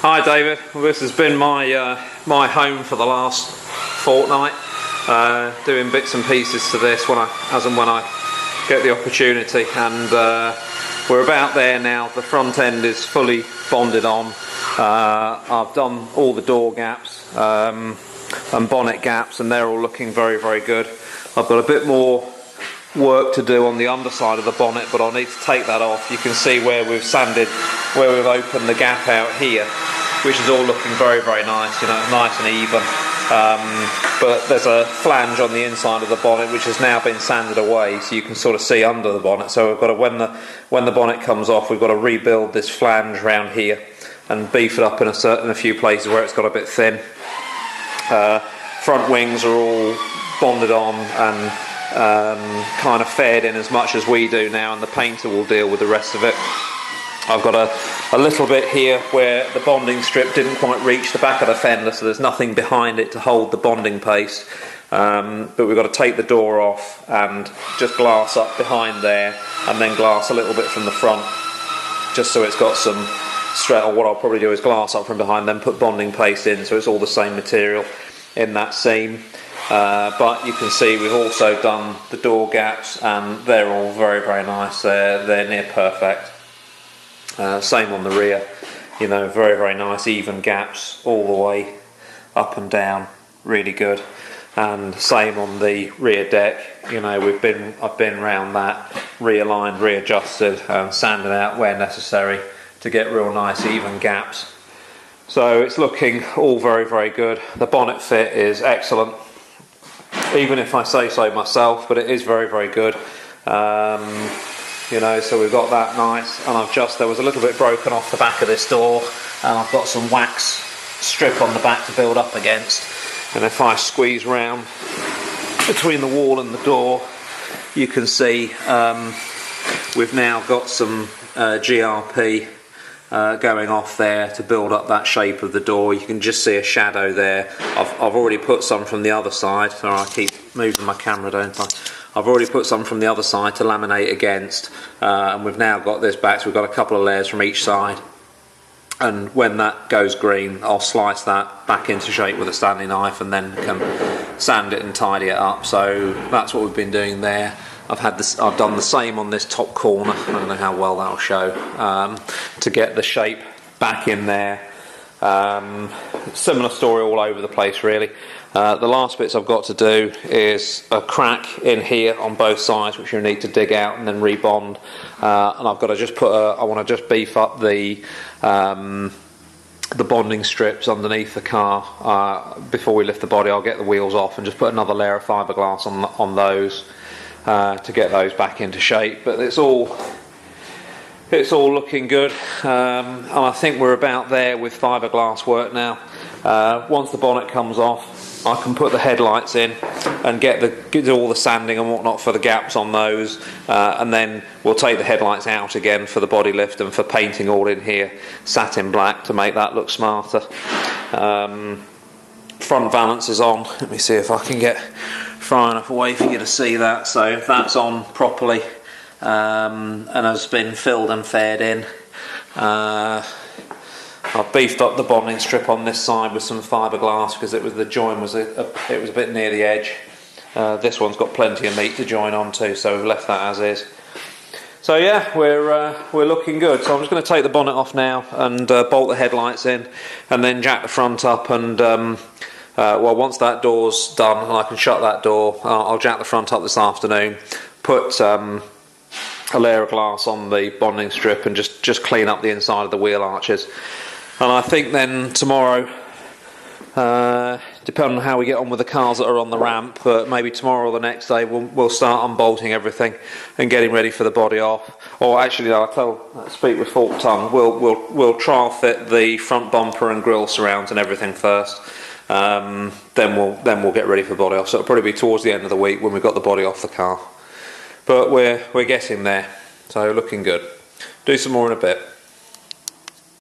Hi David, well, this has been my my home for the last fortnight, doing bits and pieces to this as and when I get the opportunity, and we're about there now. The front end is fully bonded on. I've done all the door gaps and bonnet gaps, and they're all looking very, very good. I've got a bit more work to do on the underside of the bonnet, but I'll need to take that off. You can see where we've sanded, where we've opened the gap out here, which is all looking very, very nice, you know, nice and even. But there's a flange on the inside of the bonnet which has now been sanded away, so you can sort of see under the bonnet. So we've got to, when the bonnet comes off, we've got to rebuild this flange around here and beef it up in a few places where it's got a bit thin. Front wings are all bonded on and kind of fared in as much as we do now, and the painter will deal with the rest of it. I've got a little bit here where the bonding strip didn't quite reach the back of the fender, so there's nothing behind it to hold the bonding paste, but we've got to take the door off and just glass up behind there, and then glass a little bit from the front, just so it's got some straight. Or what I'll probably do is glass up from behind, then put bonding paste in, so it's all the same material in that seam. But you can see we've also done the door gaps, and they're all very, very nice. They're near perfect. Same on the rear, you know, very, very nice even gaps all the way up and down, really good. And same on the rear deck, you know, I've been around that, realigned, readjusted, and sanded out where necessary to get real nice even gaps. So it's looking all very, very good. The bonnet fit is excellent, even if I say so myself, but it is very, very good. You know, so we've got that nice, and there was a little bit broken off the back of this door, and I've got some wax strip on the back to build up against. And if I squeeze round between the wall and the door, you can see we've now got some GRP going off there to build up that shape of the door. You can just see a shadow there. I've already put some from the other side. Sorry, I keep moving my camera, don't I? I've already put some from the other side to laminate against, and we've now got this back, so we've got a couple of layers from each side, and when that goes green I'll slice that back into shape with a Stanley knife and then can sand it and tidy it up. So that's what we've been doing there. I've done the same on this top corner. I don't know how well that'll show, to get the shape back in there. Similar story all over the place, really. The last bits I've got to do is a crack in here on both sides, which you need to dig out and then rebond. And I've got to just I want to just beef up the bonding strips underneath the car before we lift the body. I'll get the wheels off and just put another layer of fiberglass on those to get those back into shape. But it's all looking good, and I think we're about there with fiberglass work now. Once the bonnet comes off, I can put the headlights in and get all the sanding and whatnot for the gaps on those, and then we'll take the headlights out again for the body lift and for painting all in here satin black to make that look smarter. Front valance is on. Let me see if I can get far enough away for you to see that. So that's on properly, and has been filled and fared in. I've beefed up the bonding strip on this side with some fiberglass because the join was it was a bit near the edge. This one's got plenty of meat to join onto, so we've left that as is. So yeah, we're looking good. So I'm just going to take the bonnet off now and bolt the headlights in, and then jack the front up. And well, once that door's done and I can shut that door, I'll jack the front up this afternoon. Put a layer of glass on the bonding strip and just clean up the inside of the wheel arches. And I think then tomorrow, depending on how we get on with the cars that are on the ramp, but maybe tomorrow or the next day we'll start unbolting everything and getting ready for the body off. Or actually, I'll speak with forked tongue. We'll trial fit the front bumper and grille surrounds and everything first. Then we'll get ready for body off. So it'll probably be towards the end of the week when we've got the body off the car. But we're getting there. So looking good. Do some more in a bit.